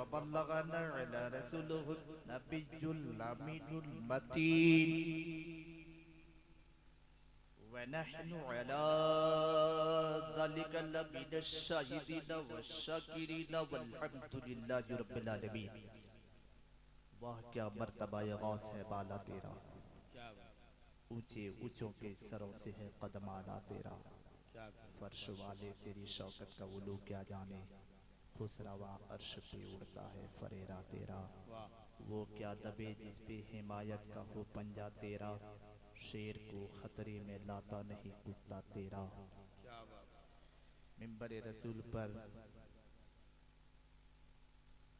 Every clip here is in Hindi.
वबल्लगना अला रसूलिहिन नबियुल अमीनुल मतीन व नहनु अला ज़ालिका लमिनश शाहिदीन वश्शाकिरीन वल्हम्दुलिल्लाहि रब्बिल आलमीन। वाह क्या मर्तबा गौस है बाला तेरा, ऊंचे ऊंचों के सरों से है कदम आला तेरा। फर्श वाले तेरी शौकत का उलू क्या जाने, खुसरवा अर्श पे उड़ता है फरेरा तेरा। वो क्या दबे जिस पे हिमायत का हो पंजा तेरा, शेर को खतरे में लाता नहीं कुत्ता तेरा। मिंबर रसूल पर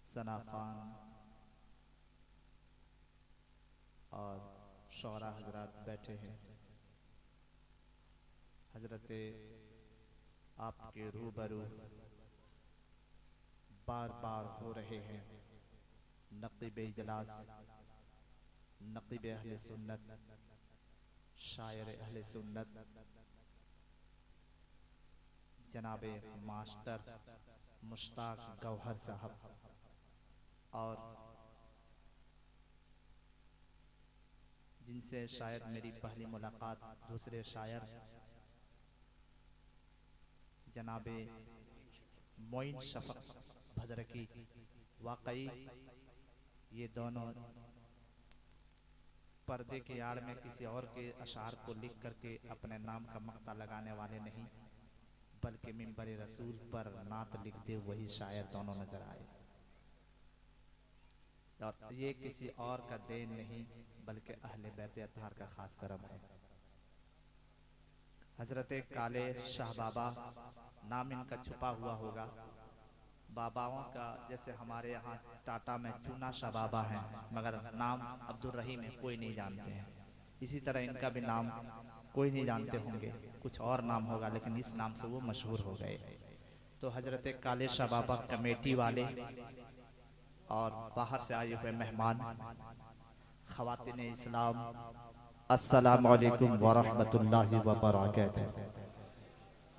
सना खान और शौरा हजरात बैठे हैं। हजरत आपके रूबरू बार बार हो रहे हैं नक़ीब इजलास, नक़ीब अहले सुन्नत, शायर अहले सुन्नत, जनाबे मास्टर मुश्ताक गौहर साहब, और जिनसे शायद मेरी पहली मुलाकात दूसरे शायर जनाबे मोइन शफक भदरकी, वाकई ये दोनों पर्दे की आड़ में किसी और के अशार को लिख करके अपने नाम का मक्ता लगाने वाले नहीं, बल्कि मिंबर रसूल पर नात लिखते वही शायर दोनों नजर आए। और ये किसी और का देन नहीं बल्कि अहले बैत अत्हार का खास करम है। हजरत काले शाह बाबा नाम इनका छुपा हुआ होगा। बाबाओं का जैसे हमारे यहाँ टाटा में चूना शाह बाबा हैं, मगर नाम अब्दुल रहीम है, कोई नहीं जानते हैं। इसी तरह इनका भी नाम कोई नहीं जानते होंगे, कुछ और नाम होगा, लेकिन इस नाम से वो मशहूर हो गए। तो हजरत काले शाह बाबा कमेटी वाले और बाहर से आए हुए मेहमान, ख़वातीन इस्लाम, अस्सलामु अलैकुम वरहमतुल्लाहि वबरकातुहू।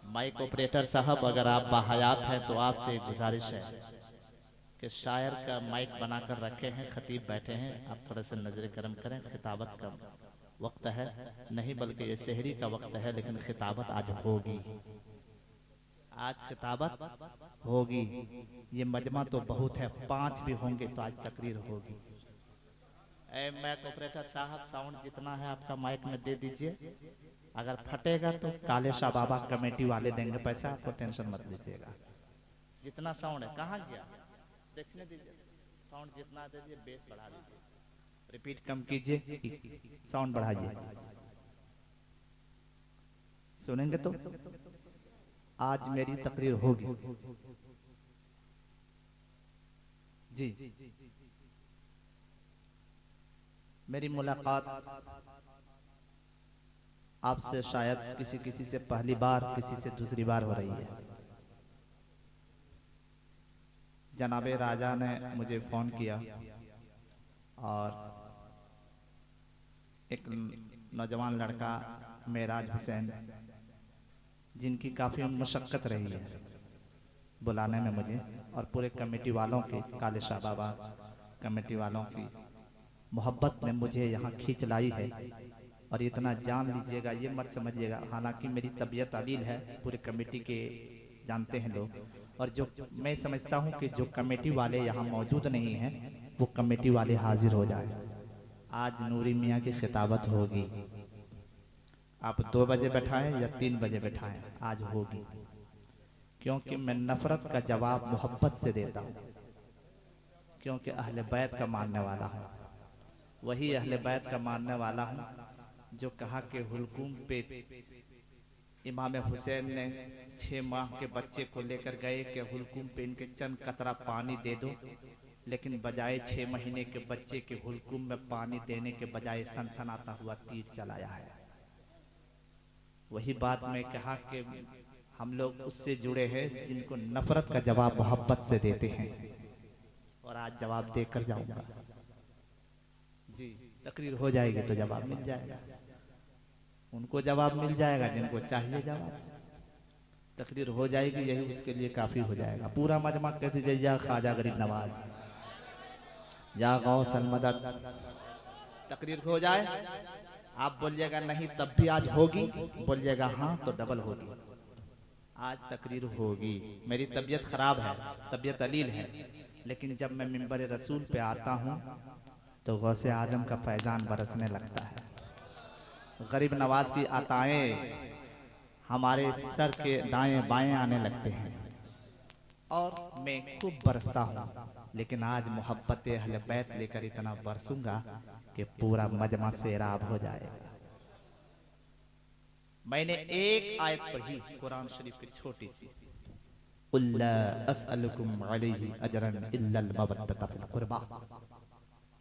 माइक ऑपरेटर साहब, अगर आप बाहयात हैं तो आपसे गुजारिश है कि शायर का माइक बनाकर रखे हैं, खतीब बैठे हैं, आप थोड़ा सा नजर करम करें। खिताबत का वक्त है, नहीं बल्कि ये शहरी का वक्त है, लेकिन खिताबत आज होगी, आज खिताबत होगी। ये मजमा तो बहुत है, 5 भी होंगे तो आज तकरीर होगी। ए माइक ऑपरेटर साहब, साउंड जितना है आपका माइक में दे दीजिए। अगर फटेगा तो काले शाह बाबा कमेटी वाले देंगे पैसा, आपको टेंशन मत लीजिएगा। जितना साउंड है, कहाँ गया देखने दीजिए, साउंड जितना दे दीजिए, बेस बढ़ा दीजिए, रिपीट कम कीजिए, साउंड बढ़ाइए। सुनेंगे तो आज मेरी तकरीर होगी जी। मेरी मुलाकात आपसे शायद किसी किसी से पहली बार, किसी से दूसरी बार हो रही है। जनाबे राजा ने मुझे फ़ोन किया और एक नौजवान लड़का मेराज हुसैन, जिनकी काफ़ी मशक्क़त रही है बुलाने में मुझे, और पूरे कमेटी वालों की, काले शाह बाबा कमेटी वालों की मोहब्बत ने मुझे यहाँ खींच लाई है। और इतना जान लीजिएगा, ये मत समझिएगा, हालांकि मेरी तबीयत अलील है, पूरे कमेटी के जानते हैं लोग, और जो मैं समझता हूँ कि जो कमेटी वाले यहाँ मौजूद नहीं हैं वो कमेटी वाले हाजिर हो जाए। आज नूरी मियाँ की खिताबत होगी, आप 2 बजे बैठाएं या 3 बजे बैठाएं, आज होगी, क्योंकि मैं नफरत का जवाब मोहब्बत से देता हूँ, क्योंकि अहले बैत का मानने वाला हूँ। वही अहले बैत का मानने वाला हूँ जो कहा कि हुलकुम पे इमाम हुसैन ने 6 माह के बच्चे को लेकर गए कि हुलकुम पे इनके चंद कतरा पानी दे दो, लेकिन बजाय 6 महीने के बच्चे के हुलकुम में पानी देने के बजाय सनसनाता हुआ तीर चलाया है। वही बात मैं कहा कि हम लोग उससे जुड़े हैं जिनको नफरत का जवाब मोहब्बत से देते हैं, और आज जवाब देकर जाऊंगा जी। तकरीर हो जाएगी तो जवाब मिल जाएगा, उनको जवाब मिल जाएगा जिनको चाहिए जवाब। तकरीर हो जाएगी, यही उसके लिए काफ़ी हो जाएगा। पूरा मजमा कहते जाइए ख्वाजा गरीब नवाज, या गौसल मदद। तकरीर हो जाए, आप बोलिएगा नहीं तब भी आज होगी, बोलिएगा हाँ तो डबल होगी। आज तकरीर होगी। मेरी तबीयत खराब है, तबीयत अलील है, लेकिन जब मैं मिंबर रसूल पे आता हूँ तो गौसे आजम का फैजान बरसने लगता है। गरीब नवाज की अताएं हमारे सर के दाएं बाएं आने लगते हैं और मैं खूब बरसता हूँ। लेकिन आज मोहब्बत अहले बैत लेकर इतना बरसूंगा कि पूरा मजमा सैराब हो जाएगा। मैंने एक आयत पढ़ी कुरान शरीफ की छोटी सी, उल्ला अस्अलुकुम अलैहि अजरन इल्लल मवद्दत फिल कुर्बा।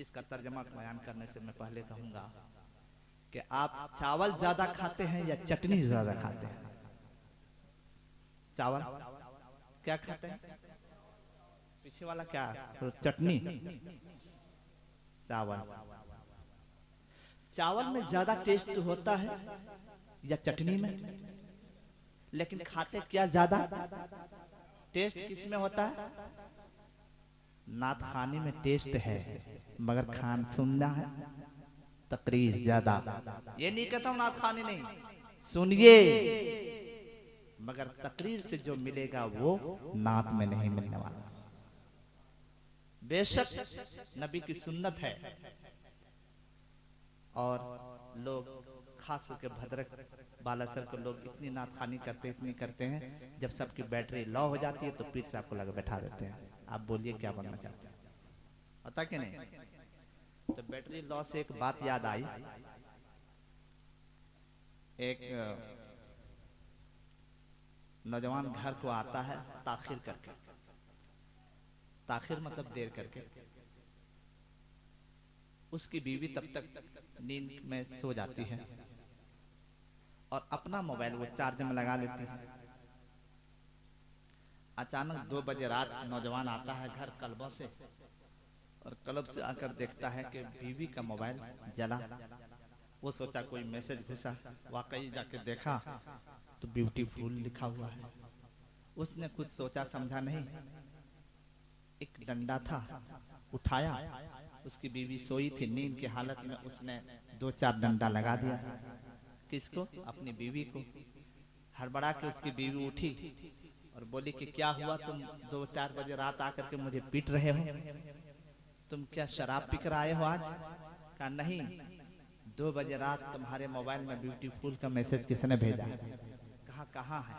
इसका तर्जमा बयान करने से मैं पहले कहूंगा कि आप चावल ज्यादा खाते हैं या चटनी ज्यादा खाते हैं? चावल क्या खाते हैं? पीछे वाला क्या? तो चटनी। चावल, चावल में ज्यादा टेस्ट होता है या चटनी में? लेकिन खाते क्या ज्यादा? टेस्ट किस में होता है? नात खानी में टेस्ट है, मगर खान सुनना है तकरीर ज्यादा। ये नहीं कहता हूं नात खानी नहीं, सुनिए, मगर तकरीर से जो मिलेगा वो नात में नहीं मिलने वाला। बेशक नबी की सुन्नत है और लोग खास करके भद्रक बालासर के लोग इतनी नात खानी करते, इतनी करते हैं, जब सबकी बैटरी लो हो जाती है तो पीठ से आपको लगा बैठा देते हैं। आप बोलिए क्या बनना चाहते हैं, पता कि नहीं? तो बैटरी लॉ से एक बात याद आई। एक नौजवान घर को आता है ताखिर करके, ताखिर मतलब देर करके। उसकी बीवी तब तक नींद में सो जाती है और अपना मोबाइल वो चार्ज में लगा लेती है। अचानक 2 बजे रात नौजवान आता है घर क्लबों से और क्लब से आकर देखता है कि बीवी का मोबाइल जला। वो सोचा कोई मैसेज घुसा, वाकई जाके देखा तो ब्यूटीफुल लिखा हुआ है। उसने कुछ सोचा समझा नहीं, एक डंडा था उठाया, उसकी बीवी सोई थी नींद की हालत में, उसने 2-4 डंडा लगा दिया। किसको? अपनी बीवी को। हड़बड़ा के उसकी बीवी उठी और बोली कि क्या हुआ, तुम 2-4 बजे रात आकर के मुझे पीट रहे हो, तुम क्या शराब पीकर आए हो आज? कहा नहीं, 2 बजे रात तुम्हारे मोबाइल में ब्यूटीफुल का मैसेज किसने भेजा? कहा कहाँ है?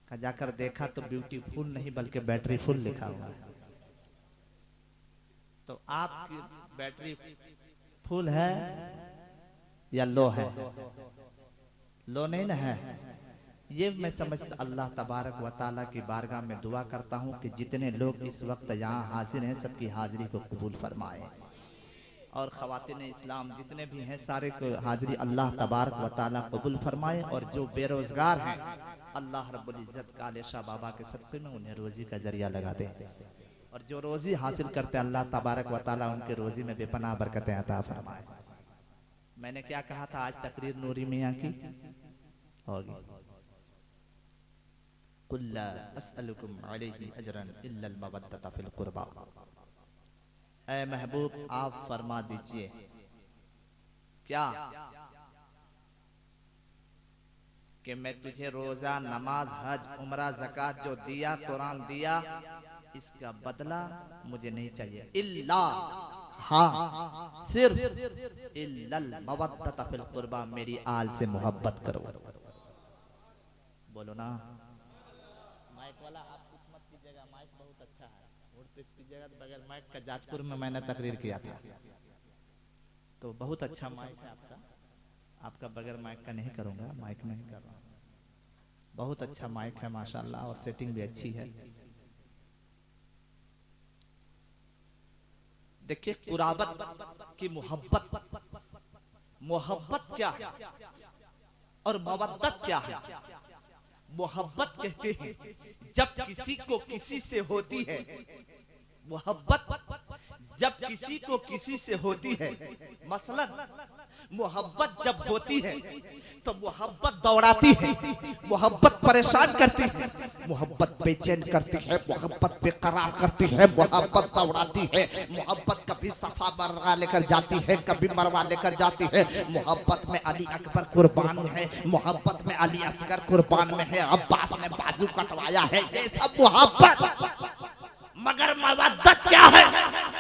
कहा जाकर देखा तो ब्यूटीफुल नहीं बल्कि बैटरी फुल लिखा हुआ है। तो आपकी बैटरी फुल है या लो है? लो नहीं ना है। ये मैं समझता अल्लाह तबारक व ताला की बारगाह में दुआ करता हूँ कि जितने लोग इस वक्त यहाँ हाजिर हैं सबकी हाजिरी को कबूल फरमाए, और ख़वातीन इस्लाम जितने भी हैं सारे को हाजिरी अल्लाह तबारक व ताला कबूल फरमाए। और जो बेरोजगार हैं अल्लाह रब्बुल इज्जत काले शाह बाबा के सदक़े में उन्हें रोजी का जरिया लगा दे, और जो रोजी हासिल करते अल्लाह तबारक व ताला उनके रोजी में बेपनाह बरकतें अता फरमाए। मैंने क्या कहा था? आज तकरीर नूरी मियां की होगी। कुल्ला अस्अलुकुम अलैहि अजरन इल्लल मवद्दत फिल कुर्बा। ऐ महबूब आप फरमा दीजिए क्या कि मैं तुझे रोजा, नमाज, हज, उम्रा, ज़कात जो दिया, कुरान दिया, इसका बदला मुझे नहीं चाहिए। इल्ला, हाँ सिर्फ इल्लल मवद्दत फिल कुर्बा, मेरी आल से मोहब्बत करो। बोलो ना। माइक वाला आप कुछ मत कीजिएगा, माइक बहुत अच्छा है, वोट पिच कीजिएगा। तो बगैर माइक का जाजपुर में मैंने तकरीर किया था, तो बहुत अच्छा माइक है आपका। आपका बगैर माइक का नहीं करूंगा, माइक में ही कर रहा हूँ। बहुत अच्छा माइक है माशाल्लाह, और सेटिंग भी अच्छी है। देखिए कुराबत की मोहब्बत, मोहब्बत क्या है और मवद्दत क्या है? मोहब्बत कहते हैं जब किसी को किसी से होती है, मोहब्बत जब किसी को किसी से होती है, मसलन मोहब्बत जब होती है तो मोहब्बत दौड़ाती है, मोहब्बत परेशान करती है, मोहब्बत बेचैन करती है, मोहब्बत बेकरार करती है, मोहब्बत दौड़ाती है। मोहब्बत कभी सफा मरवा लेकर जाती है, कभी मरवा लेकर जाती है। मोहब्बत में अली अकबर कुर्बान है, मोहब्बत में अली असगर कुर्बान में है, अब्बास ने बाजू कटवाया है, ये सब मोहब्बत। मगर मवद्दत क्या है?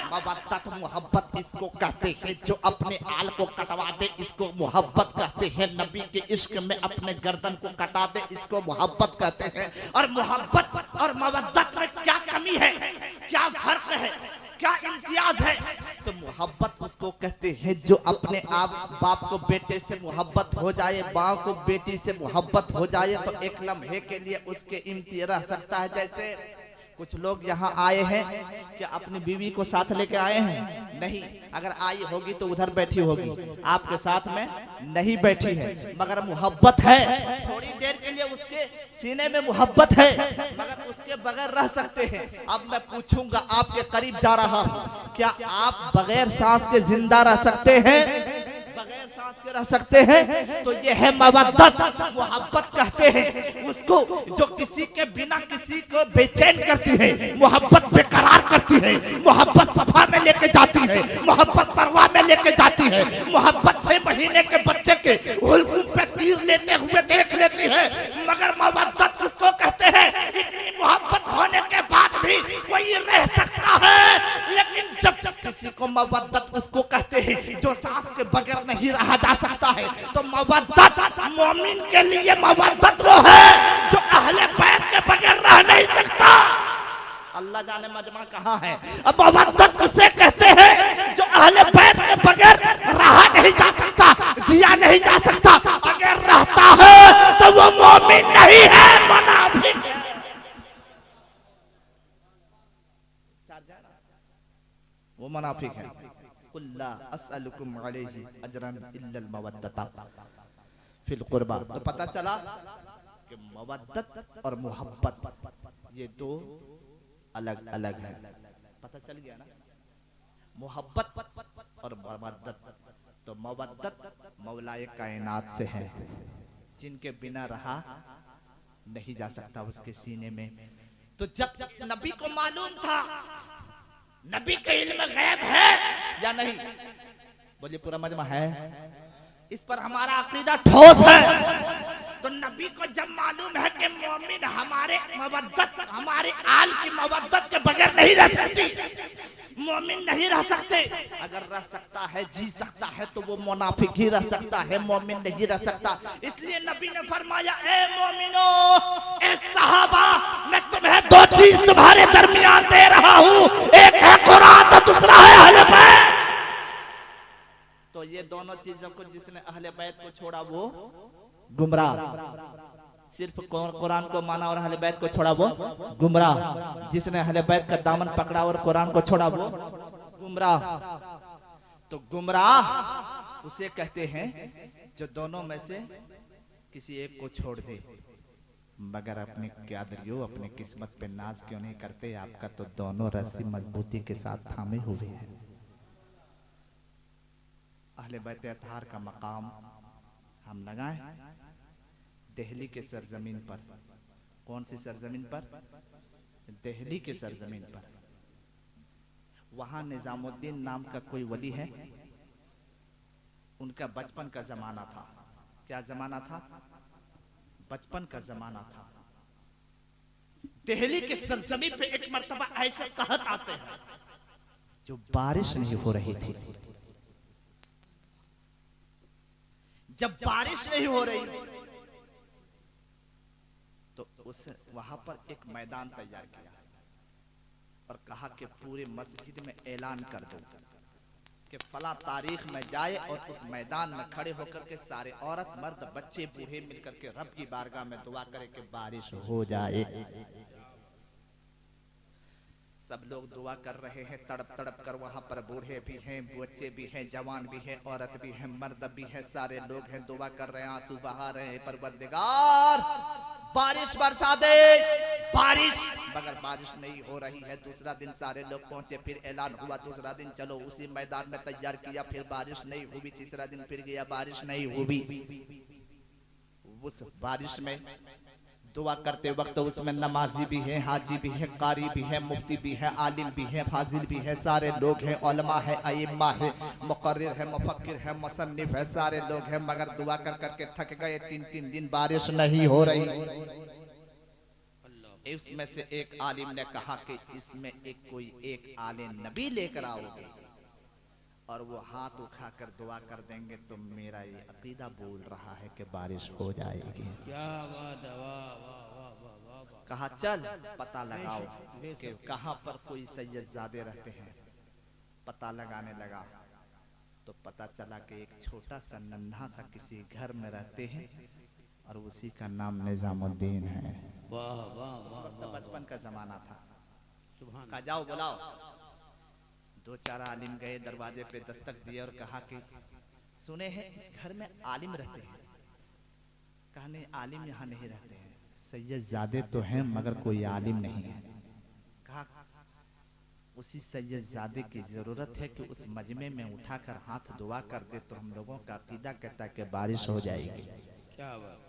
मवद्दत मोहब्बत इसको कहते हैं जो अपने आल को कटवा दे, इसको मोहब्बत कहते हैं। नबी के इश्क में अपने गर्दन को कटा दे, इसको मोहब्बत कहते हैं। और मोहब्बत और मवद्दत में क्या कमी है, क्या फर्क है, क्या इम्तियाज है? तो मोहब्बत उसको कहते हैं जो अपने आप बाप को बेटे से मोहब्बत हो जाए, बाप को बेटी से मोहब्बत हो जाए तो एक लम्हे के लिए उसके इम्तियाज रह सकता है। जैसे कुछ लोग यहाँ आए हैं, क्या अपनी बीवी को साथ लेके आए हैं? नहीं, अगर आई होगी तो उधर बैठी होगी, आपके साथ में नहीं बैठी है, मगर मोहब्बत है। थोड़ी देर के लिए उसके सीने में मोहब्बत है, मगर उसके बगैर रह सकते हैं। अब मैं पूछूंगा, आपके करीब जा रहा हूँ, क्या आप बगैर सांस के जिंदा रह सकते हैं? बगैर सांस के रह सकते हैं? तो ये है मवद्दत। मोहब्बत कहते हैं उसको जो किसी के बिना किसी को बेचैन करती है, मोहब्बत बेकरार करती है, मोहब्बत सफा में लेके जाती है, मोहब्बत परवाह में लेके जाती है, मोहब्बत 6 महीने के बच्चे के हुल्कुम पे तीर लेते हुए देख लेती है। मगर मवद्दत उसको कहते हैं इतनी मोहब्बत होने के बाद भी कोई रह सकता है, लेकिन जब किसी को मवद्दत उसको कहते हैं जो सांस के बगैर नहीं रहा जा सकता है। तो मवद्दत मोमिन के लिए मवद्दत वो है जो अहले बैत के बगैर रह नहीं सकता। अल्लाह जाने मजमा कहाँ है। अब मवद्दत उसे कहते हैं जो अहले बैत के बगैर रहा नहीं जा सकता, जिया नहीं जा सकता। अगर रहता है तो वो मोमिन नहीं है, मुनाफिक है। वो मुनाफिक है। कुल्ला अस्अलुकुम अलैहि अजरन इल्लल मवद्दता फिल कुर्बा। तो पता चला कि मवद्दत और मोहब्बत ये दो अलग अलग है। पता चल गया ना, मोहब्बत और मवद्दत। तो मवद्दत मौलाए कायनात से है, जिनके बिना रहा नहीं जा सकता उसके सीने में। तो जब नबी को मालूम था, नबी का इल्म गैब है या नहीं? बोलिए पूरा मजमा है, इस पर हमारा अकीदा ठोस है। तो नबी को जब मालूम है कि मोमिन हमारे मवद्दत, हमारे आल की मवद्दत के बगैर नहीं रह सकती, मोमिन नहीं रह सकते। अगर रह सकता है, जी सकता है, तो वो मुनाफिक ही रह सकता है, मोमिन नहीं रह सकता। इसलिए नबी ने फरमाया, ए मोमिनो, ए सहाबा, मैं तुम्हें दो चीज तुम्हारे दरमियान दे रहा हूँ, एक है कुरान तो दूसरा है अहले बैत। तो ये दोनों चीजों को जिसने अहले बैत को छोड़ा वो गुमराह। सिर्फ कुरान को माना और अहले बैत को छोड़ा वो गुमराह। जिसने अहले बैत का दामन पकड़ा और कुरान को छोड़ा वो गुमराह। तो गुमराह उसे कहते हैं जो दोनों में से किसी एक को छोड़ दे। मगर अपने क्यादरियो अपने किस्मत पे नाज क्यों नहीं करते? आपका तो दोनों रस्सी मजबूती के साथ थामे हुए हैं। अहले बैत अतहार का मकाम हम लगाएं दिल्ली के सरजमीन पर। कौन सी सरजमीन पर? दिल्ली के सरजमीन पर। वहां निजामुद्दीन नाम का कोई वली है, उनका बचपन का जमाना था। क्या जमाना था? बचपन का जमाना था। दिल्ली के सरजमीन पे एक मर्तबा ऐसे कहत आते हैं जो बारिश नहीं हो रही थी। जब बारिश नहीं हो रही तो उस वहां पर एक मैदान तैयार किया और कहा कि पूरे मस्जिद में ऐलान कर दो कि फला तारीख में जाए और उस मैदान में खड़े होकर के सारे औरत मर्द बच्चे बूढ़े मिलकर के रब की बारगाह में दुआ करें कि बारिश हो जाए। सब लोग दुआ कर रहे हैं तड़प तड़प कर। वहाँ पर बूढ़े भी हैं, बच्चे भी हैं, जवान भी हैं, औरत भी हैं, मर्द भी हैं, सारे लोग हैं, दुआ कर रहे हैं, आंसू बहा रहे हैं। परवरदिगार बारिश बरसा दे, बारिश। मगर बारिश नहीं हो रही है। दूसरा दिन सारे लोग पहुंचे, फिर ऐलान हुआ दूसरा दिन चलो उसी मैदान में तैयार किया, फिर बारिश नहीं हुई। तीसरा दिन फिर गया, बारिश नहीं हुई। उस बारिश में दुआ करते वक्त उसमें नमाजी भी है, हाजी भी है, कारी भी है, मुफ्ती भी है, आलिम भी है, फाजिल भी है, सारे लोग हैं, उलमा है, अइम्मा है, मुकर्रिर है, मुफक्किर है, मुसन्निफ है, सारे लोग हैं। मगर दुआ कर करके थक गए। 3-3 दिन बारिश नहीं हो रही। इसमें से एक आलिम ने कहा कि इसमें कोई एक आले नबी लेकर आओगे और वो हाथ उठाकर दुआ कर देंगे तो मेरा ये अकीदा बोल रहा है कि बारिश हो जाएगी। क्या बात है, वाह वाह वाह वाह वाह। कहा चल पता लगाओ कि कहाँ पर कोई सैयदजादे रहते हैं। पता लगाने लगा तो पता चला कि एक छोटा सा नन्हा सा किसी घर में रहते हैं और उसी का नाम निजामुद्दीन है। वाह वाह वाह। बचपन का जमाना था। सुभान कहा जाओ बुलाओ। 2-4 आलिम गए, दरवाजे पे दस्तक दिए और कहा कि सुने हैं इस घर में आलिम रहते हैं। कहा नहीं, आलिम यहाँ नहीं रहते हैं, सैयदजादे तो हैं मगर कोई आलिम नहीं है। कहा उसी सैयदजादे की जरूरत है कि उस मजमे में उठाकर हाथ दुआ कर दे तो हम लोगों का अकीदा कहता है कि बारिश हो जाएगी। क्या बात।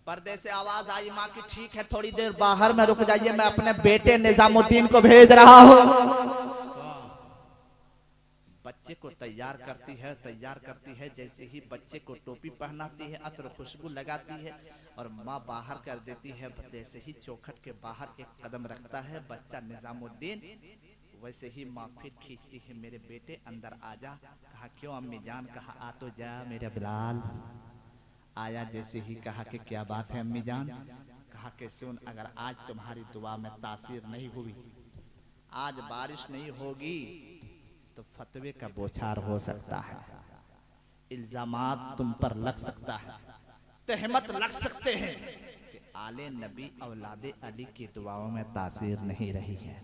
पर्दे से आवाज आई माँ की, ठीक है थोड़ी देर बाहर में रुक जाइए, मैं अपने बेटे निजामुद्दीन को भेज रहा हूँ। बच्चे को तैयार करती है। जैसे ही बच्चे को टोपी पहनाती है, अतर खुशबू लगाती है और माँ बाहर कर देती है। जैसे ही चौखट के बाहर एक कदम रखता है बच्चा निजामुद्दीन, वैसे ही माँ फिर खींचती है, मेरे बेटे अंदर आ जा। कहा क्यों अम्मी जान? कहा आ तो जा मेरा बिलाल। आया, जैसे ही कहा कि क्या बात है अम्मी जान? कहा कि सुन, अगर आज तुम्हारी दुआ में तासीर नहीं हुई, आज बारिश नहीं होगी तो फतवे का बौछार हो सकता है, इल्जामात तुम पर लग सकता है, तहमत लग सकते हैं कि आले नबी औलादे अली की दुआओं में तासीर नहीं रही है।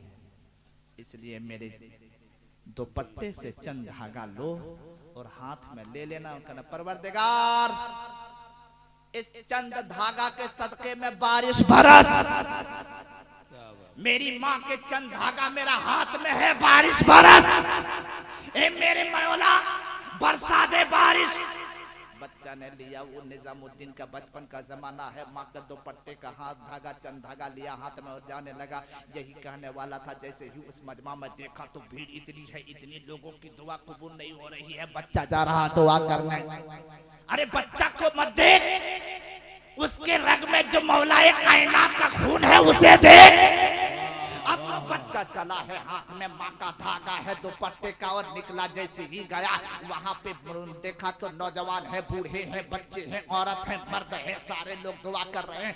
इसलिए मेरे दुपट्टे से चंद धागा लो और हाथ में ले लेना। कहना परवरदिगार इस चंद धागा के सदके में बारिश बरस। मेरी माँ के चंद धागा मेरा हाथ में है, बारिश बरस। ए मेरे मौला बरसा दे बारिश। बच्चा ने लिया, वो निजामुद्दीन का बचपन का जमाना है, माँ के दुपट्टे का हाथ धागा चंद धागा लिया हाथ में और जाने लगा। यही कहने वाला था, जैसे ही उस मजमा में देखा तो भीड़ इतनी है, इतनी लोगों की दुआ कबूल नहीं हो रही है। बच्चा जा रहा दुआ करने। अरे बच्चा को मत देख, उसके रग में जो मौलाए कायनात का खून है उसे देख। अब तो बच्चा चला है, हाथ में माँ का धागा है दुपट्टे का और निकला। जैसे ही गया वहाँ पे देखा तो नौजवान है, बूढ़े हैं, बच्चे हैं, औरत है, मर्द है, सारे लोग दुआ कर रहे हैं।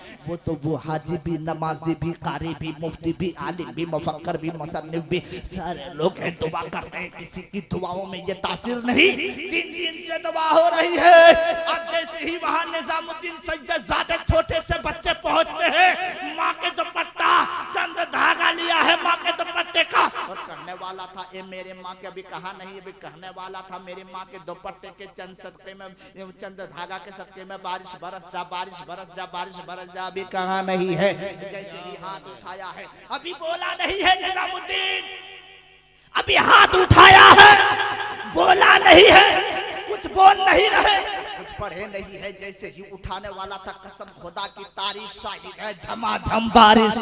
वो हाजी भी, नमाजी भी, कारी भी, मुफ्ती भी, आलिम भी, मुफक्कर भी, मुसन्निफ भी, सारे लोग हैं दुआ कर रहे हैं। किसी की दुआओं में ये तासीर नहीं। 3 दिन से दुआ हो रही है। अब जैसे ही वहाँ निजामुद्दीन सैयदजादे छोटे से बच्चे पहुँचते हैं, माँ के दुपट्टा चंद धागा लिया है माँ के दुपट्टे का और कहने वाला था, ये मेरे माँ के अभी कहा नहीं, अभी कहने वाला था मेरी माँ के दुपट्टे के चंद सदके में, चंद धागा के सदके में बारिश बरस जा, बारिश बरस जा, बारिश बरस जा। अभी कहा नहीं है। जैसे ही हाथ उठाया है, अभी बोला नहीं है निजामुद्दीन, अभी हाथ उठाया है, बोला नहीं है, कुछ बोल नहीं रहे, कुछ पढ़े नहीं है। जैसे ही उठाने वाला था, कसम खुदा की तारीफ शाहिद है, झमाझम बारिश,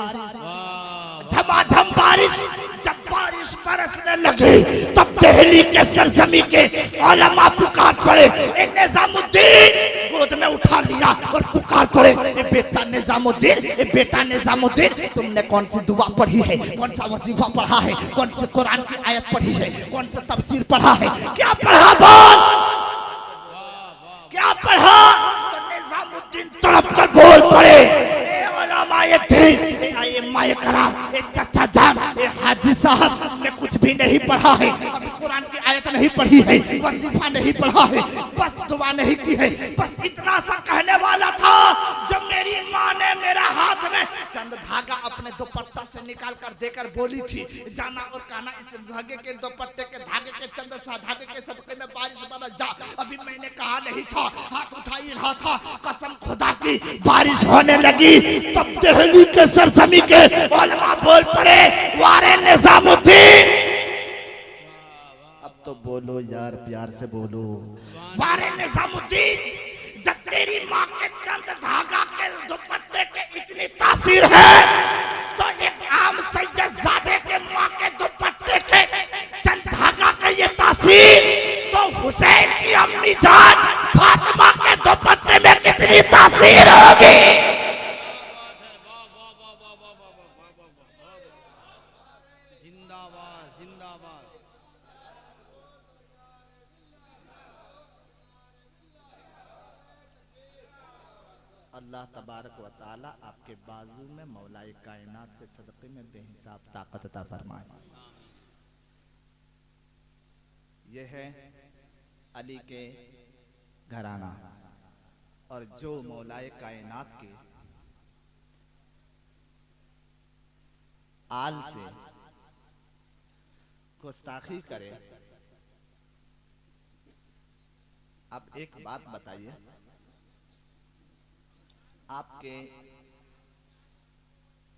झमाझम बारिश। जब बारिश बरसने लगी तब दिल्ली के सरजमी के उलमा पुकार पड़े, एक निजामुद्दीन गोद में उठा लिया और पुकार पड़े, बेटा निजामुद्दीन, बेटा निजामुद्दीन, तुमने कौन सी दुआ पढ़ी है, कौन सा वजीफा पढ़ा है, कौन से कुरान की आयत पढ़ी है, कौन सा तफसीर पढ़ा है, क्या पढ़ा बोल, क्या पढ़ा? तो निजामुद्दीन तड़प कर बोल पड़े, माए कराम, चाचा जान, हाजी साहब ने कुछ भी नहीं पढ़ा है, अभी कुरान की आयत नहीं पढ़ी है, वजीफा नहीं पढ़ा है, बस दुआ नहीं की है, बस इतना सा कहने वाला था। जब मेरी माँ ने मेरा हाथ में चंद धागा अपने दुपट्टा से निकाल कर देकर बोली थी, जाना और कहना इस धागे के दुपट्टे के धागे के चंद सा धागे के सदके में बारिश बरस जा। अभी मैंने कहा नहीं था, हाथ उठा ही रहा था, कसम खुदा की बारिश होने लगी। तब दिल्ली के सरसमी के उलमा बोल पड़े, वारे निजामुद्दीन। अब तो बोलो यार, प्यार से बोलो। वारे निजामुद्दीन, जब तेरी माँ के चंद धागा के दुपट्टे के इतनी तासीर है, तो एक आम सैयदजादे के माँ के दुपट्टे के चंद धागा का ये तासीर, तो हुसैन की अम्मी जान फातिमा के दुपट्टे में कितनी तासीर होगी। जिंदाबाद जिंदाबाद। अल्लाह तबारक व तआला आपके बाजू में मौलाए कायनात के सदक़े में बेहिसाब ताकत अता फरमाए। यह है अली के घराना, और जो मौलाए कायनात के आल से गुस्ताखी करे। अब एक बात बताइए, आपके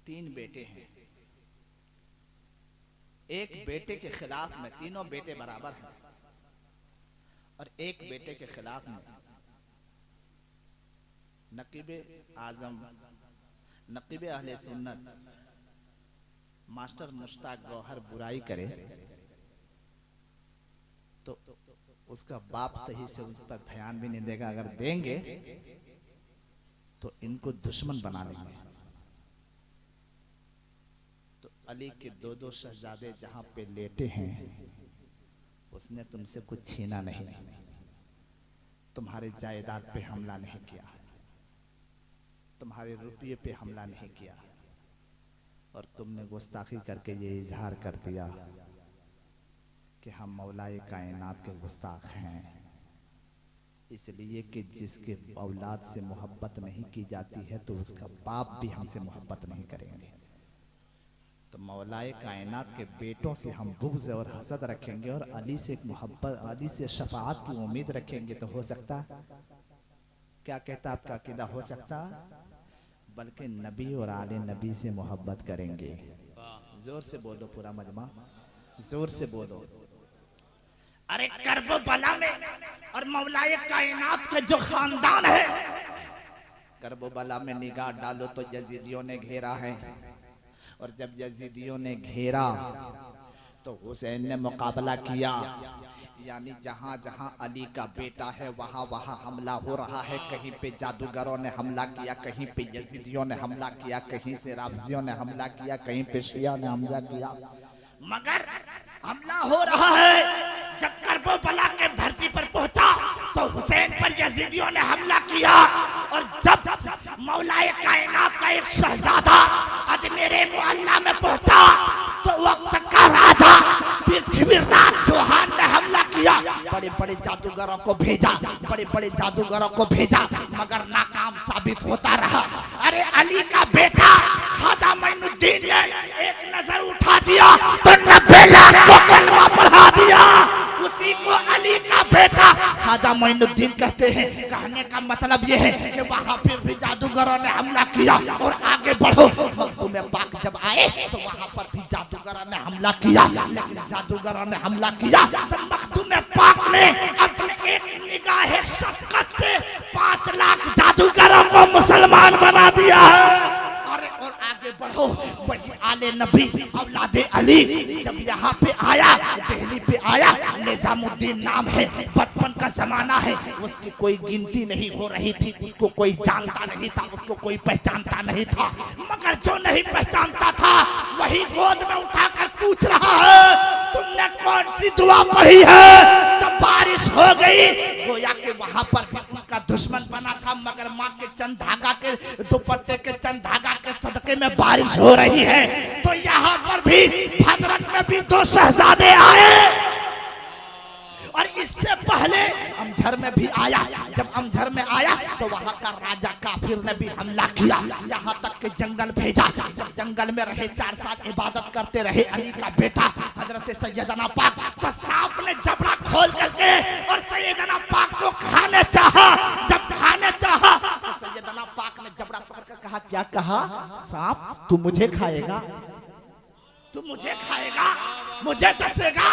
3 बेटे हैं, एक बेटे के खिलाफ में, तीनों बेटे बराबर हैं, और एक बेटे के खिलाफ में नकीब आजम, नकीब अहले सुन्नत मास्टर मुश्ताक गौहर बुराई करे, तो उसका बाप सही से उस पर ध्यान भी नहीं देगा। अगर देंगे तो इनको दुश्मन बना लेंगे। तो अली के 2 शहजादे जहां पे लेटे हैं, उसने तुमसे कुछ छीना नहीं, तुम्हारे जायदाद पे हमला नहीं किया, तुम्हारे रुपये पे हमला नहीं किया, और तुमने गुस्ताखी करके ये इजहार कर दिया कि हम मौलाए कायनात के गुस्ताख हैं, इसलिए कि जिसके औलाद से मोहब्बत नहीं की जाती है तो उसका बाप भी हमसे मोहब्बत नहीं करेंगे। तो मौलाए कायनात के बेटों से हम बुग़्ज़ और हसद रखेंगे, और अली से मोहब्बत, अली से शफाअत की उम्मीद रखेंगे, तो हो सकता, क्या कहता आपका अकीदा, हो सकता? बल्कि नबी और आले नबी से मोहब्बत करेंगे। जोर से बोलो पूरा मजमा, जोर से बोलो। अरे करबला में और मौलाए कायनात के जो खानदान है, करबला में निगाह डालो तो यजीदियों ने घेरा है, और जब यजीदियों ने घेरा तो हुसैन ने मुकाबला किया। यानी जहां जहां अली का बेटा है वहां वहां हमला हो रहा है। कहीं पे जादूगरों ने हमला किया, कहीं पे यजीदियों ने हमला किया, कहीं से राफजियों ने हमला किया, कहीं पे शिया ने हमला किया, मगर हमला हो रहा है। जब करबला के धरती पर पहुंचा तो हुसैन पर यजीदियों ने हमला किया, और जब मौलाए कायनात का एक शहजादा अजमेरे मुअल्ला में पहुंचा तो वक्त का राजा पृथ्वीराज चौहान ने हमला किया। बड़े बड़े जादूगरों को भेजा, बड़े बड़े जादूगरों को भेजा, मगर नाकाम साबित होता रहा। अरे अली का बेटा ख्वाजा मोइनुद्दीन ने एक नजर उठा दिया तो 90 लाख को कलमा पढ़ा दिया। उसी को अली का बेटा ख्वाजा मोइनुद्दीन कहते हैं। कहने का मतलब यह है कि वहां फिर भी जादूगरों ने हमला किया, और आगे बढ़ो, मखदूम पाक जब आए तो वहां पर भी जादूगरों ने हमला किया, लेकिन जादूगरों ने हमला किया तो मखदूम पाक ने अपने एक निगाह शफकत से 5 लाख जादूगरों को मुसलमान बना दिया है। और आगे बढ़ो, वही आले नबी औलादे अली जब यहाँ पे आया, दिल्ली पे आया, निजामुद्दीन नाम है, बचपन का जमाना है, उसकी कोई गिनती नहीं हो रही थी, उसको कोई जानता नहीं था, उसको कोई पहचानता नहीं था, मगर जो नहीं पहचानता था वही गोद में उठाकर पूछ रहा है, तुमने कौन सी दुआ पढ़ी है? जब बारिश हो गई, गोया के वहां पर भी उनका दुश्मन बना था, मगर माँ के चंद धागा के दुपट्टे के चंद धागा के सदके में बारिश हो रही है। तो यहाँ पर भी भद्रक में भी 2 शहजादे आए, और इससे पहले अमझर में भी आया। जब अमझर में आया तो वहां का राजा काफिर ने भी हमला किया, यहाँ तक कि जंगल भेजा। जब जंगल में रहे 4 साल इबादत करते रहे अली का बेटा हजरत सैयदना पाक, तो सांप ने जबड़ा खोल करके और सैयदना पाक को खाने चाहा। जब खाने चाहा तो सैयदना पाक ने जबड़ा पकड़कर कहा, क्या कहा? सांप तू मुझे खाएगा, तू मुझे खाएगा, मुझे डसेगा।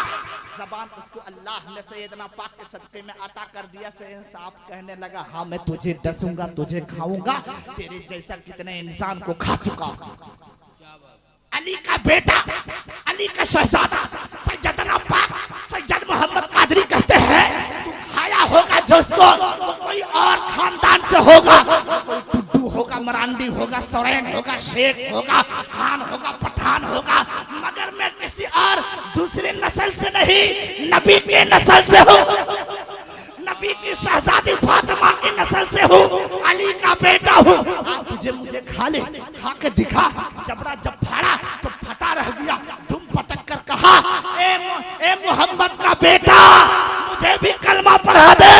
जबान उसको अल्लाह ने सैयदना पाक के सदके में अता कर दिया। सांप कहने लगा, हाँ मैं तुझे डसूंगा, तुझे खाऊंगा, तेरे जैसा कितने इंसान को खा चुका। अली का बेटा, अली का शहजादा सैयदना पाक सैयद मोहम्मद कादरी कहते हैं, तू खाया होगा जिसको, वो कोई और खानदान से होगा, कोई टुड्डू होगा, मरांडी होगा, सोरेन होगा, शेख होगा, खान होगा, पठान होगा, मगर मैं किसी और दूसरी नस्ल से नहीं, नबी की नस्ल से हूँ, नबी की शहजादी फातिमा की नस्ल से हूँ, अली का बेटा हूँ। आप मुझे खा ले, खा के दिखा। जबड़ा जब फाड़ा तो फटा रह गया। धुम पटक कर कहा, ए मोहम्मद का बेटा, मुझे भी कलमा पढ़ा दे।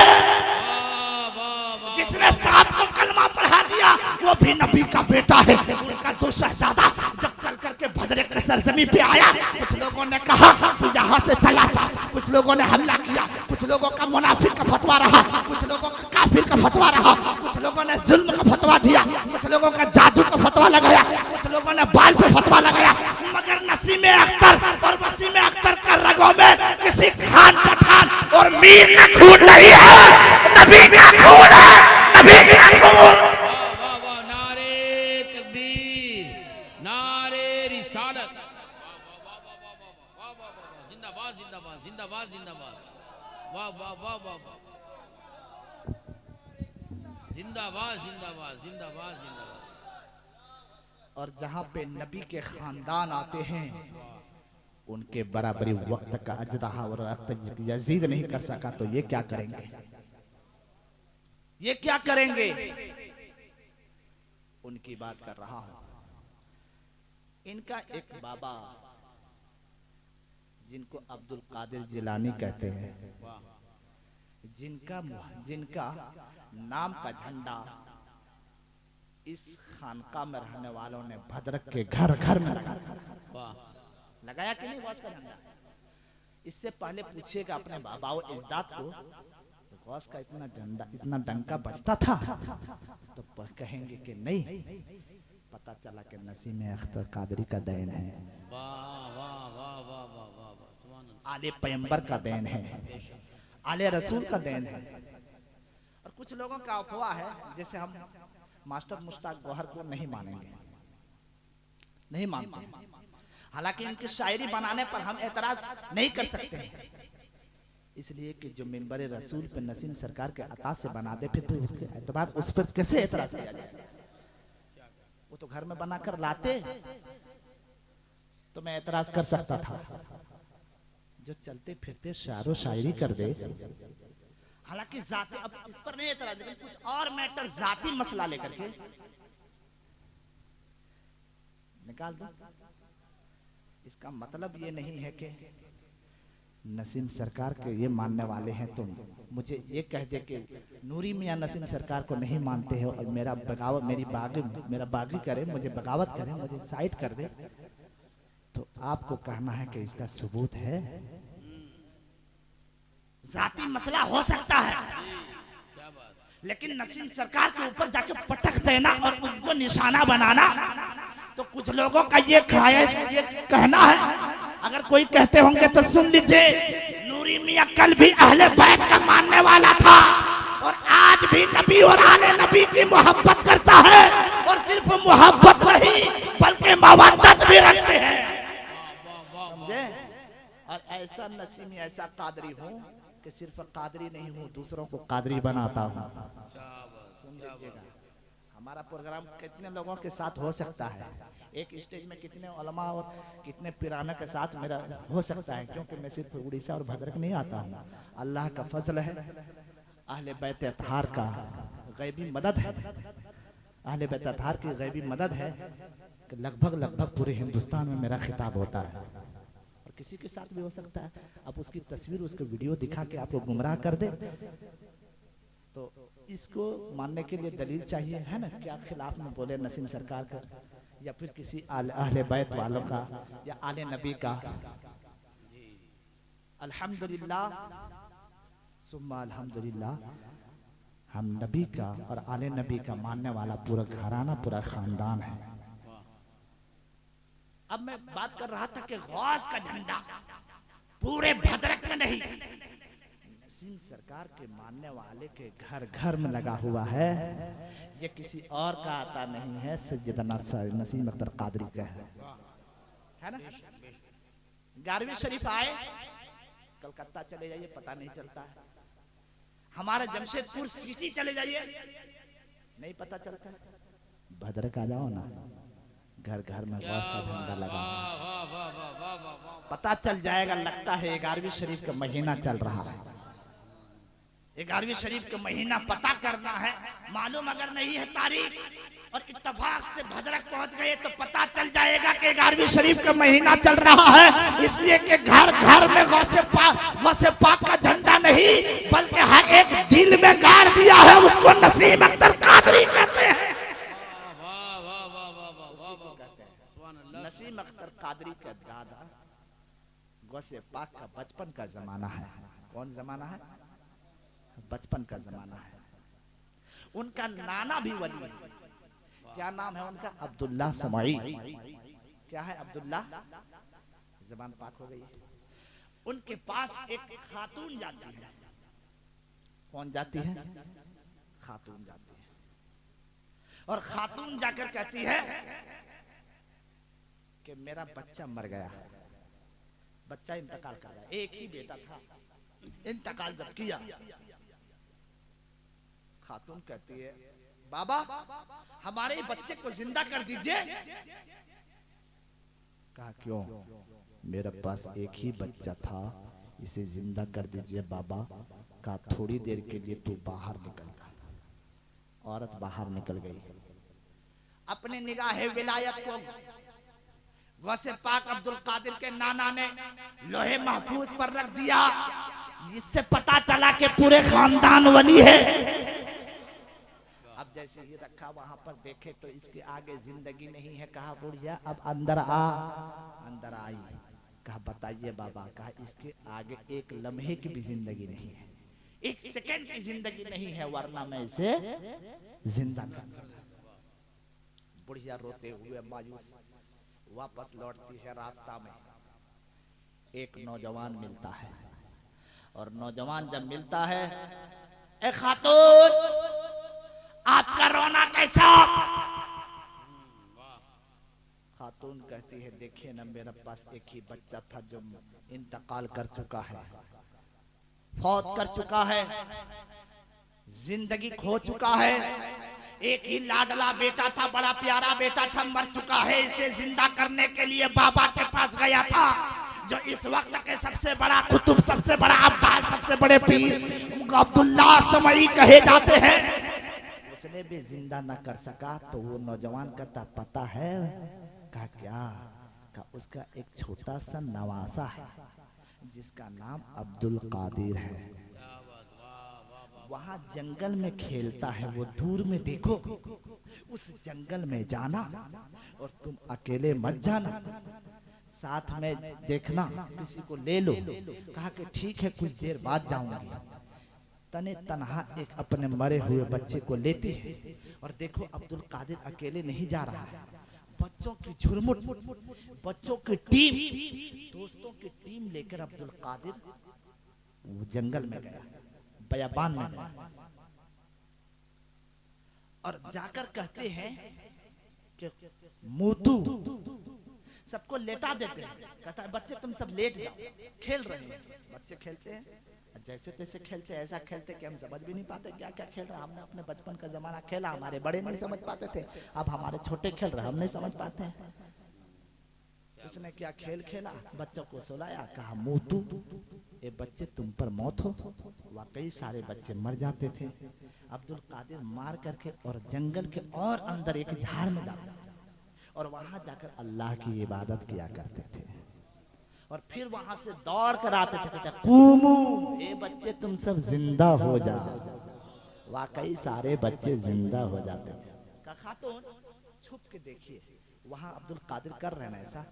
जिसने सांप को कलमा पढ़ा दिया वो भी नबी का बेटा है। उनका दो शहजादा जब चल करके भदरे के सरजमी पे आया, कुछ लोगों ने कहा तू यहाँ से चला जा, कुछ लोगों ने हमला किया, कुछ लोगों का मुनाफिक का फतवा रहा, कुछ लोगों का काफिर का फतवा रहा, कुछ लोगों ने जुल्म का फतवा दिया, कुछ लोगों का जादू का फतवा लगाया, कुछ लोगों ने बाल पे फतवा लगाया, मगर नसीम अख्तर और वसीम अख्तर का रगों में किसी खान पठान और मीर का खून नहीं है, नबी का खून है, नबी का खून। वाह वाह, नारे तकबीर, नारे रिसालत, वाह वाह वाह वाह वाह वाह वाह, जिंदाबाद जिंदाबाद जिंदाबाद जिंदाबाद, वाह वाह वाह वाह वाह, जिंदाबाद जिंदाबाद जिंदाबाद जिंदाबाद। और जहाँ पे नबी के खानदान आते हैं उनके बराबरी वक्त का अजदहा और यजीद नहीं कर सका, तो ये क्या करेंगे? ये क्या करेंगे? उनकी बात कर रहा हूं। इनका एक बाबा जिनको अब्दुल कादिर जिलानी कहते हैं, जिनका नाम का झंडा इस खानका में रहने वालों ने भद्रक के घर घर में लगाया कि नहीं गौस का झंडा? इससे पहले पूछिएगा अपने बाबाओ इजदाद को, तो गौस का इतना झंडा इतना डंका बजता था? तो कहेंगे कि नहीं, पता चला कि नसीम अख्तर कादरी का देन है, आले पैगंबर का देन है, आले रसूल का देन है। और कुछ लोगों का अफवाह है, जैसे हम मास्टर मुश्ताक गौहर को नहीं मानेंगे, नहीं मानते, हालांकि इनकी शायरी बनाने पर हम एतराज नहीं कर सकते हैं, इसलिए कि जो मिंबर रसूल पे नसीम सरकार के अता से बना दे, फिर उसके एतबार उस पर कैसे एतराज किया जाए? वो तो घर में बनाकर लाते तो मैं एतराज कर सकता था। जो चलते फिरते शायरो शायरी कर दे, हालांकि जाति, अब इस पर नहीं एतराज, लेकिन कुछ और मैटर जाति मसला लेकर के निकाल दो। इसका मतलब ये नहीं है कि नसीम सरकार के ये मानने वाले हैं तो मुझे ये कह दे कि नूरी मियां नसीम सरकार को नहीं मानते हैं और मेरा बगावत, मेरा बागी करे, मुझे बगावत करे, मुझे साइड कर दे, तो आपको कहना है कि इसका सबूत है? जाति मसला हो सकता है, लेकिन नसीम सरकार के ऊपर जाके पटक देना और उसको निशाना बनाना, तो कुछ लोगों का ये कहना है। अगर कोई कहते होंगे तो सुन लीजिए, नूरी मियां कल भी अहले बैत का मानने वाला था और आज भी नबी और आले नबी की मोहब्बत करता है, और सिर्फ मोहब्बत नहीं बल्कि मवद्दत भी रखते हैं, समझे? और ऐसा नसीमी, ऐसा कादरी हूँ कि सिर्फ कादरी नहीं हूँ, दूसरों को कादरी बनाता हूँ। सुन लीजिएगा, हमारा प्रोग्राम कितने लोगों के साथ हो सकता है, एक स्टेज में कितने उलमा और कितने पिराना के साथ मेरा हो सकता है, क्योंकि मैं सिर्फ उड़ीसा और भद्रक नहीं आता हूँ। अल्लाह का फजल है, अहले बैत अतहार का गैबी मदद है, अहले बैत अतहार की गैबी मदद है कि लगभग पूरे हिंदुस्तान में मेरा खिताब होता है। और किसी के साथ भी हो सकता है। अब उसकी तस्वीर, उसको वीडियो दिखा के आपको गुमराह कर दे, तो इसको मानने के लिए दलील चाहिए, है ना? क्या खिलाफ में बोले नसीम सरकार का, या फिर किसी अहले बैत वालों का, या आले नबी का। अल्हम्दुलिल्लाह सुम्मा अल्हम्दुलिल्लाह, हम नबी का और आले नबी का मानने वाला पूरा घराना, पूरा खानदान है। अब मैं बात कर रहा था कि गौस का झंडा पूरे भद्रक में नहीं, नसीम सरकार के मानने वाले के घर घर में लगा हुआ है। ये किसी और का आता नहीं है, सैयदना नसीम अख्तर कादरी का है ना? 11वीं शरीफ आए, कलकत्ता चले जाइए पता नहीं चलता है। हमारे जमशेदपुर सिटी चले जाइए, नहीं पता चलता है। भद्रक आ जाओ ना, घर घर में गौस का झंडा लगा, पता चल जाएगा। लगता है 11वीं शरीफ का महीना चल रहा है। 11वीं शरीफ का महीना पता करना है, मालूम अगर नहीं है तारीख और इत्तेफाक से भद्रक पहुंच गए तो पता चल जाएगा कि 11वीं शरीफ का महीना चल रहा है। इसलिए कि घर घर में गौसे पाक का झंडा नहीं, बल्कि हर एक दिल में गाड़ दिया है, उसको नसीम अख्तर कादरी कहते हैं। नसीम अख्तर कादरी का दादा गौसे पाक का बचपन का जमाना है। कौन जमाना है? बचपन का जमाना है। उनका नाना भी वली है। क्या नाम है उनका? अब्दुल्ला समाई। क्या है? अब्दुल्ला। जबान पाक हो गई। उनके पास एक खातून जाती है। कौन जाती है? खातून जाती है, और खातून जाकर कहती है कि मेरा बच्चा मर गया, बच्चा इंतकाल कर रहा है, एक ही बेटा था, इंतकाल जब किया, खातून कहती है बाबा हमारे बच्चे को जिंदा कर दीजिए। कहा क्यों? मेरे पास एक ही बच्चा था, इसे जिंदा कर दीजिए बाबा। कहा थोड़ी देर के लिए तू बाहर निकल जा। औरत बाहर निकल गई। अपने निगाहे विलायत को गौसे पाक अब्दुल कादिर के नाना ने लोहे महफूज पर रख दिया। इससे पता चला कि पूरे खानदान वली है। अब जैसे ही रखा वहां पर देखे तो इसके आगे जिंदगी नहीं है। कहा बुढ़िया अब अंदर आ। अंदर आई। कहा बताइए बाबा। कहा इसके आगे एक लम्हे की भी जिंदगी नहीं है, एक सेकंड की जिंदगी नहीं है, वरना मैं इसे जिंदा कर दूंगा। बुढ़िया रोते हुए मायूस वापस लौटती है। रास्ता में एक नौजवान मिलता है, और नौजवान जब मिलता है, ए खातून आपका रोना कैसा? खातून कहती है देखिए ना, मेरे पास एक ही बच्चा था जो इंतकाल कर चुका है, फौत कर चुका है, जिंदगी खो चुका है। एक ही लाडला बेटा था, बड़ा प्यारा बेटा था, मर चुका है। इसे जिंदा करने के लिए बाबा के पास गया था, जो इस वक्त के सबसे बड़ा कुतुब, सबसे बड़ा अब्दाल, सबसे बड़े पीर अब्दुल्ला समई कहे जाते हैं। उसने भी जिंदा न कर सका तो वो नौजवान कहता पता है? कहा क्या? कहा उसका एक छोटा सा नवासा है जिसका नाम अब्दुल कादिर है, वहां जंगल में खेलता है, वो दूर में देखो, उस जंगल में जाना और तुम अकेले मत जाना, साथ में देखना किसी को ले लो। कहा कि ठीक है कुछ देर बाद जाऊंगी। तने तनहा एक अपने मरे हुए बच्चे को लेती है, और देखो अब्दुल कादिर अकेले नहीं जा रहा है, बच्चों की झुरमुट, बच्चों की टीम, दोस्तों की टीम लेकर अब्दुल कादिर वो जंगल में गया, बयाबान में गया, और जाकर कहते हैं कि मोतू, सबको लेटा देते हैं। कहता है बच्चे तुम सब लेट जाओ, खेल रहे हैं। बच्चे खेलते हैं, जैसे तैसे खेलते हैं, ऐसा खेलते कि हम समझ भी नहीं पाते क्या क्या खेल रहा है। हमने अपने बचपन का जमाना खेला, हमारे बड़े नहीं समझ पाते थे, अब हमारे छोटे खेल रहे, हम नहीं समझ पाते हैं। उसने क्या खेल खेला, बच्चों को सुलाया, कहा मोतू ये बच्चे तुम पर मौत हो। वाकई सारे बच्चे मर जाते थे। अब्दुल कादिर मार करके और जंगल के और अंदर एक झाड़ में डाल, और वहां जाकर अल्लाह की इबादत किया करते थे। और फिर वहां से दौड़ कर आते थे, कहते कूमू, ए बच्चे तुम सब जिंदा हो जाओ। वाकई सारे बच्चे जिंदा हो जाते थे। कहा खातून छुप के देखिए, वहां अब्दुल कादिर कर रहे हैं ऐसा।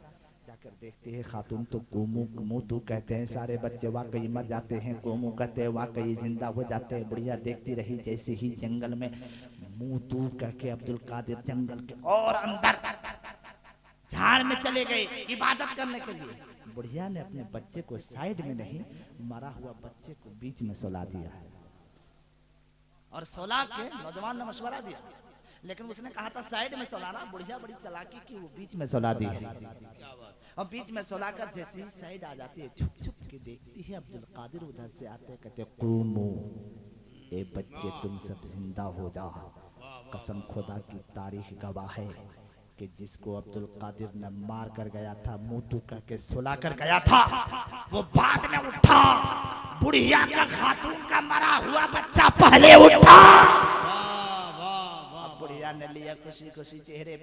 जाकर देखते हैं खातून तो कूमू कूमू तू कहते हैं, सारे बच्चे वाकई मर जाते हैं, कूमू कहते हैं वाकई जिंदा हो जाते हैं। बुढ़िया देखती रही, जैसे ही जंगल में मुंह तू कह के अब्दुल कादिर जंगल के और अंदर झाड़ में चले गए इबादत करने के लिए। बुढ़िया ने अपने बच्चे को साइड में नहीं, मरा हुआ बच्चे को बीच में सुला दिया है। और सुला के नौजवान ने मशवरा दिया, लेकिन उसने कहा था साइड में सुलाना। बुढ़िया बड़ी चालाकी की वो बीच में सुला दी है। और बीच में सुलाकर जैसे ही साइड आ जाती है, छुप छुप के देखती है अब्दुल कादिर उधर से आते, कहते कूमू, ए बच्चे तुम सब जिंदा हो जाओ। कसम खुदा की तारीख गवाह है कि जिसको अब्दुल कादिर ने मार कर गया था, मुंह कह के सुला कर गया था, वो बाद में उठा। बुढ़िया का खातून का मरा हुआ बच्चा पहले उठा। बुढ़िया ने लिया खुशी खुशी चेहरे पे